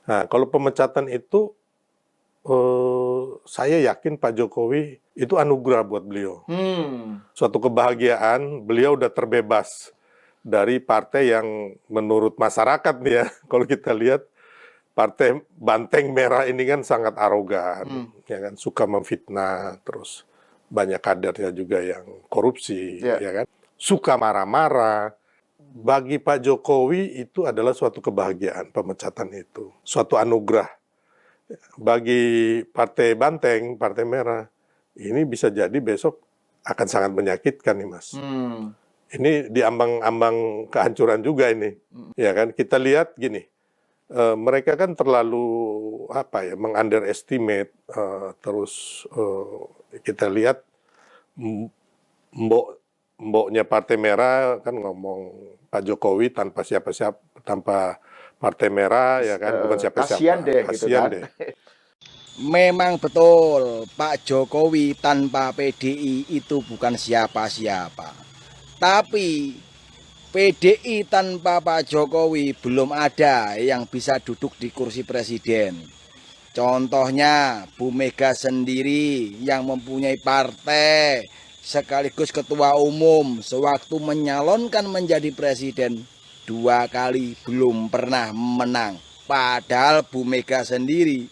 Nah, kalau pemecatan itu saya yakin Pak Jokowi itu anugerah buat beliau. Suatu kebahagiaan, beliau udah terbebas dari partai yang menurut masyarakat nih ya, kalau kita lihat partai Banteng Merah ini kan sangat arogan, ya kan, suka memfitnah, terus banyak kadernya juga yang korupsi, ya kan, suka marah-marah. Bagi Pak Jokowi itu adalah suatu kebahagiaan pemecatan itu, suatu anugerah. Bagi Partai Banteng, Partai Merah, ini bisa jadi besok akan sangat menyakitkan nih Mas. Ini di ambang-ambang kehancuran juga ini, ya kan? Kita lihat gini, mereka kan terlalu meng-underestimate, terus kita lihat mboknya Partai Merah kan ngomong Pak Jokowi tanpa siapa-siapa, tanpa Partai Merah ya kan, bukan siapa-siapa. Kasian deh, gitu kan. Memang betul, Pak Jokowi tanpa PDI itu bukan siapa-siapa. Tapi PDI tanpa Pak Jokowi belum ada yang bisa duduk di kursi presiden. Contohnya Bu Mega sendiri yang mempunyai partai sekaligus ketua umum sewaktu menyalonkan menjadi presiden 2 kali belum pernah menang. Padahal Bu Mega sendiri,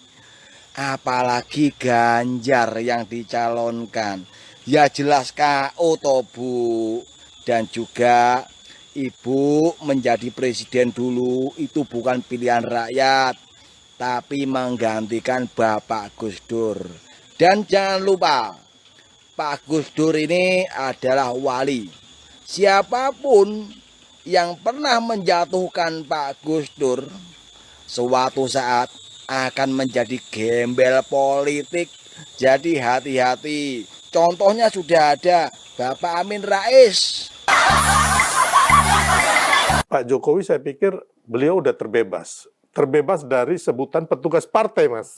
apalagi Ganjar yang dicalonkan, ya jelas KO toh Bu. Dan juga Ibu menjadi presiden dulu itu bukan pilihan rakyat, tapi menggantikan Bapak Gus Dur. Dan jangan lupa, Pak Gus Dur ini adalah wali. Siapapun yang pernah menjatuhkan Pak Gus Dur suatu saat akan menjadi gembel politik. Jadi hati-hati. Contohnya sudah ada Bapak Amin Rais. Pak Jokowi saya pikir beliau udah terbebas dari sebutan petugas partai, Mas.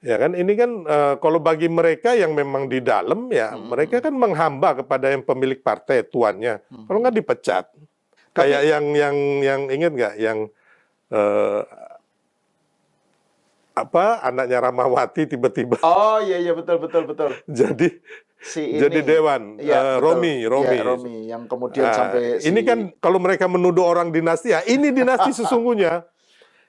Ya kan, ini kan kalau bagi mereka yang memang di dalam ya, mereka kan menghamba kepada yang pemilik partai, tuannya. Kalau nggak dipecat. Kayak yang ingat nggak, yang anaknya Rahmawati tiba-tiba. Oh iya betul. Jadi dewan, Romi yang kemudian sampai ini kan kalau mereka menuduh orang dinasti, ya ini dinasti sesungguhnya.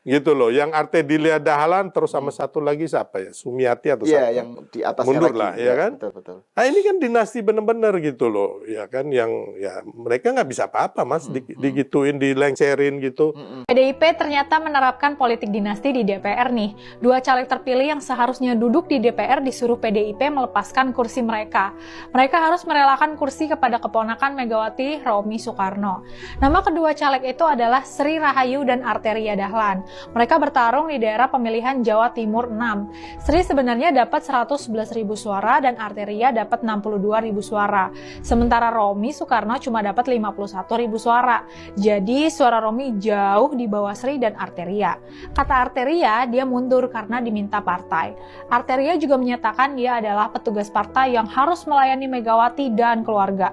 Gitu loh, yang Artedia Dahlan terus sama satu lagi siapa ya, Sumiati atau siapa? Yang di atasnya mundur lagi, lah, ya kan? Betul. Nah ini kan dinasti benar-benar gitu loh, ya kan? Yang ya mereka nggak bisa apa-apa Mas, digituin, dilengserin gitu. PDIP ternyata menerapkan politik dinasti di DPR nih. 2 caleg terpilih yang seharusnya duduk di DPR disuruh PDIP melepaskan kursi mereka. Mereka harus merelakan kursi kepada keponakan Megawati, Romi Soekarno. Nama kedua caleg itu adalah Sri Rahayu dan Arteria Dahlan. Mereka bertarung di daerah pemilihan Jawa Timur 6. Sri sebenarnya dapat 111.000 suara dan Arteria dapat 62.000 suara. Sementara Romi Soekarno cuma dapat 51.000 suara. Jadi suara Romi jauh di bawah Sri dan Arteria. Kata Arteria, dia mundur karena diminta partai. Arteria juga menyatakan dia adalah petugas partai yang harus melayani Megawati dan keluarga.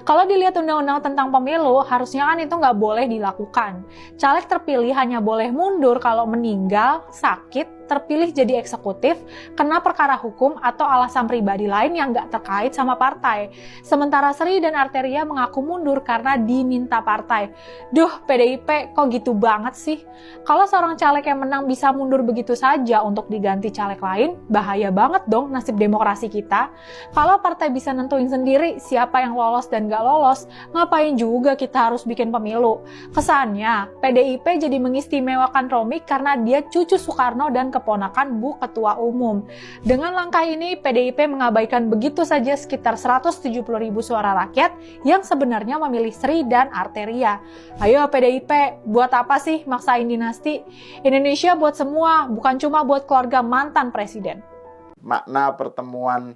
Kalau dilihat undang-undang tentang pemilu, harusnya kan itu nggak boleh dilakukan. Caleg terpilih hanya boleh mundur kalau meninggal, sakit, terpilih jadi eksekutif, kena perkara hukum atau alasan pribadi lain yang nggak terkait sama partai. Sementara Sri dan Arteria mengaku mundur karena diminta partai. Duh, PDIP kok gitu banget sih? Kalau seorang caleg yang menang bisa mundur begitu saja untuk diganti caleg lain, bahaya banget dong nasib demokrasi kita. Kalau partai bisa nentuin sendiri siapa yang lolos dan nggak lolos, ngapain juga kita harus bikin pemilu? Kesannya, PDIP jadi mengistimewakan Romi karena dia cucu Soekarno dan keponakan Bu Ketua Umum. Dengan langkah ini, PDIP mengabaikan begitu saja sekitar 170.000 suara rakyat yang sebenarnya memilih Sri dan Arteria. Ayo PDIP, buat apa sih maksain dinasti? Indonesia buat semua, bukan cuma buat keluarga mantan presiden. Makna pertemuan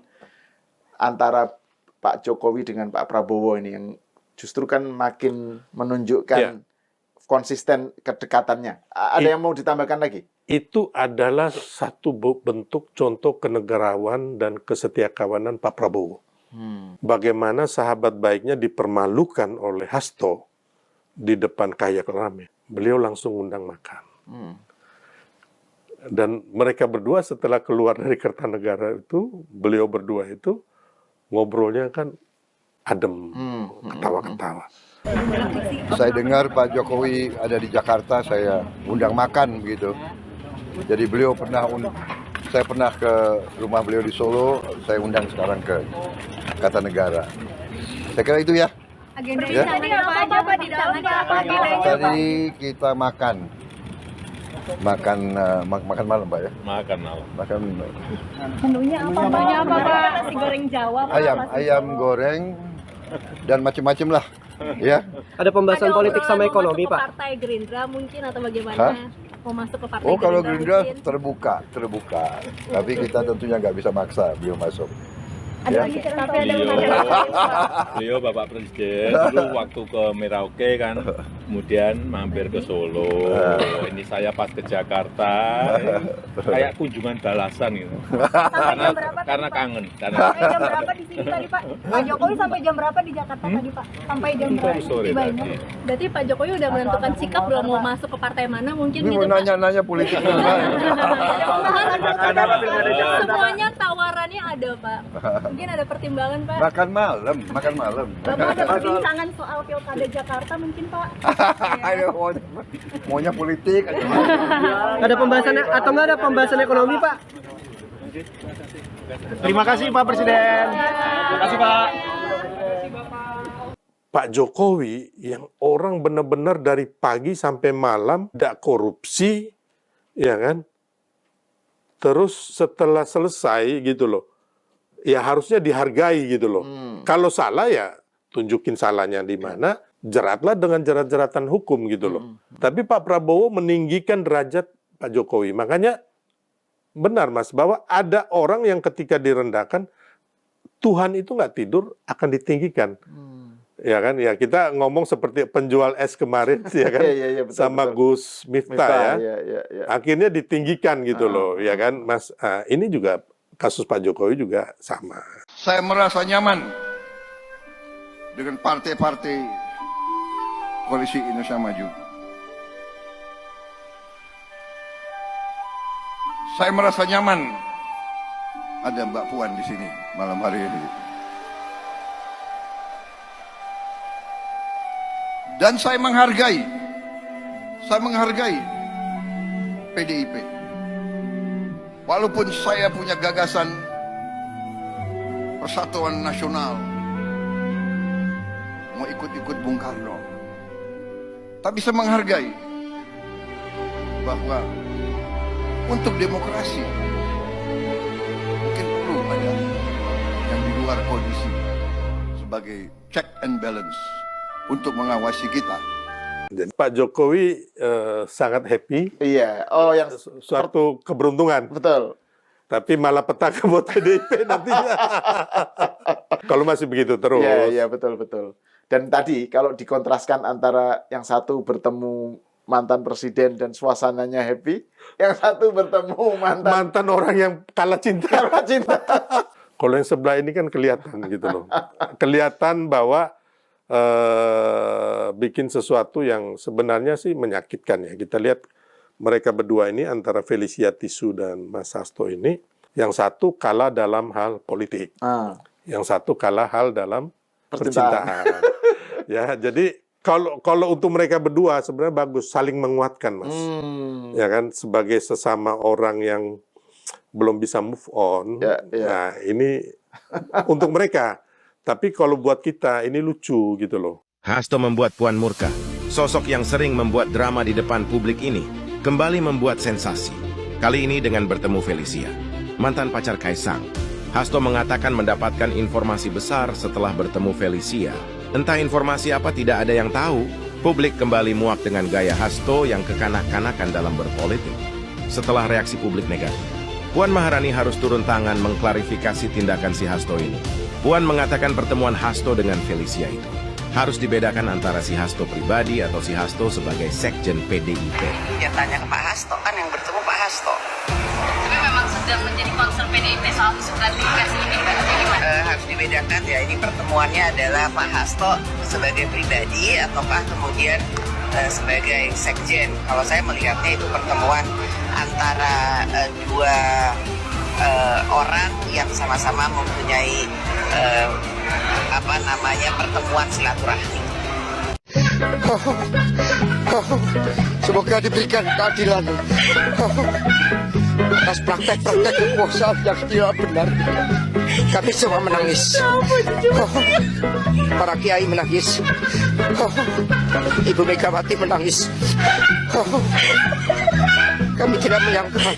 antara Pak Jokowi dengan Pak Prabowo ini yang justru kan makin menunjukkan konsisten kedekatannya. Ada yang mau ditambahkan lagi? Itu adalah satu bentuk contoh kenegarawan dan kesetiakawanan Pak Prabowo. Bagaimana sahabat baiknya dipermalukan oleh Hasto di depan kayak rame. Beliau langsung undang makan. Dan mereka berdua setelah keluar dari Kertanegara itu, beliau berdua itu ngobrolnya kan adem, ketawa-ketawa. Saya dengar Pak Jokowi ada di Jakarta, saya undang makan begitu. Jadi beliau saya pernah ke rumah beliau di Solo, saya undang sekarang ke Kertanegara. Saya kira itu ya. Agendanya tadi apa aja Pak di dalamnya apa agendanya? Tadi kita makan malam Pak ya. Makan malam. Makan Menunya apa Pak? Menunya apa Pak? Nasi goreng Jawa Pak? ayam goreng dan macam-macam lah. Ya. Ada pembahasan politik sama ekonomi, Pak. Partai Gerindra mungkin atau bagaimana? Hah? Mau masuk ke partai Oh, kalau Gerindra mungkin? terbuka. Tapi kita tentunya nggak bisa maksa beliau masuk. Ada Ya. tapi ada pembahasan. Beliau Bapak Presiden dulu waktu ke Merauke kan, kemudian mampir ke Solo. Ini saya pas ke Jakarta, kayak kunjungan balasan gitu. Karena kangen. Sampai jam berapa di sini tadi Pak? Pak Jokowi sampai jam berapa di Jakarta tadi Pak? Sampai jam berapa? Sore Tibanya? tadi. Berarti Pak Jokowi udah menentukan sikap belum mau masuk ke partai mana mungkin Ini gitu mau Pak? nanya-nanya politik. Semuanya tawarannya ada Pak. Mungkin ada pertimbangan Pak. Makan malam. Bapak ada perbincangan soal pilkada Jakarta mungkin Pak? Ayo, maunya politik. Ada pembahasan atau nggak ada pembahasan ekonomi, Pak? Terima kasih Pak Presiden. Terima kasih Pak. Pak Jokowi yang orang benar-benar dari pagi sampai malam tidak korupsi, ya kan? Terus setelah selesai gitu loh, ya harusnya dihargai gitu loh. Kalau salah ya tunjukin salahnya di mana, jeratlah dengan jerat-jeratan hukum gitu loh. Tapi Pak Prabowo meninggikan derajat Pak Jokowi. Makanya benar Mas, bahwa ada orang yang ketika direndahkan, Tuhan itu nggak tidur, akan ditinggikan. Ya kan, ya kita ngomong seperti penjual es kemarin, ya kan, Iya, betul, sama betul. Gus Miftah ya. Ya. Akhirnya ditinggikan gitu loh, ya kan, Mas. Ini juga kasus Pak Jokowi juga sama. Saya merasa nyaman dengan partai-partai koalisi Indonesia Maju. Saya merasa nyaman ada Mbak Puan di sini malam hari ini. Dan saya menghargai PDIP. Walaupun saya punya gagasan persatuan nasional, mau ikut-ikut Bung Karno, tapi saya menghargai bahwa untuk demokrasi mungkin perlu ada yang di luar kondisi sebagai check and balance untuk mengawasi kita. Jadi Pak Jokowi sangat happy, Iya. Oh, yang suatu keberuntungan. betul. Tapi malah petaka buat PDIP nantinya. Kalau masih begitu terus. Iya, betul. Dan tadi kalau dikontraskan antara yang satu bertemu mantan presiden dan suasananya happy, yang satu bertemu Mantan orang yang kalah cinta. Kalau yang sebelah ini kan kelihatan gitu loh. Kelihatan bahwa bikin sesuatu yang sebenarnya sih menyakitkan ya. Kita lihat mereka berdua ini antara Felicia Tisu dan Mas Hasto ini, yang satu kalah dalam hal politik, yang satu kalah hal dalam percintaan. Ya, jadi kalau untuk mereka berdua sebenarnya bagus, saling menguatkan, Mas. Ya kan, sebagai sesama orang yang belum bisa move on. Ya. Nah, ini untuk mereka. Tapi kalau buat kita ini lucu gitu loh. Hasto membuat Puan murka. Sosok yang sering membuat drama di depan publik ini kembali membuat sensasi. Kali ini dengan bertemu Felicia, mantan pacar Kaisang. Hasto mengatakan mendapatkan informasi besar setelah bertemu Felicia. Entah informasi apa tidak ada yang tahu. Publik kembali muak dengan gaya Hasto yang kekanak-kanakan dalam berpolitik. Setelah reaksi publik negatif, Puan Maharani harus turun tangan mengklarifikasi tindakan si Hasto ini. Puan mengatakan pertemuan Hasto dengan Felicia itu harus dibedakan antara si Hasto pribadi atau si Hasto sebagai sekjen PDIP. Ya tanya ke Pak Hasto, kan yang bertemu Pak Hasto. Tapi memang sedang menjadi concern PDIP soal isu klarifikasi ini Pak. Harus dibedakan ya, ini pertemuannya adalah Pak Hasto sebagai pribadi ataukah kemudian sebagai sekjen. Kalau saya melihatnya itu pertemuan antara dua orang yang sama-sama mempunyai pertemuan silaturahmi. Semoga diberikan keadilan atas praktek-praktek kekuasaan yang tidak benar. Kami semua menangis. Para kiai menangis. Ibu Megawati menangis. Kami tidak menyangka.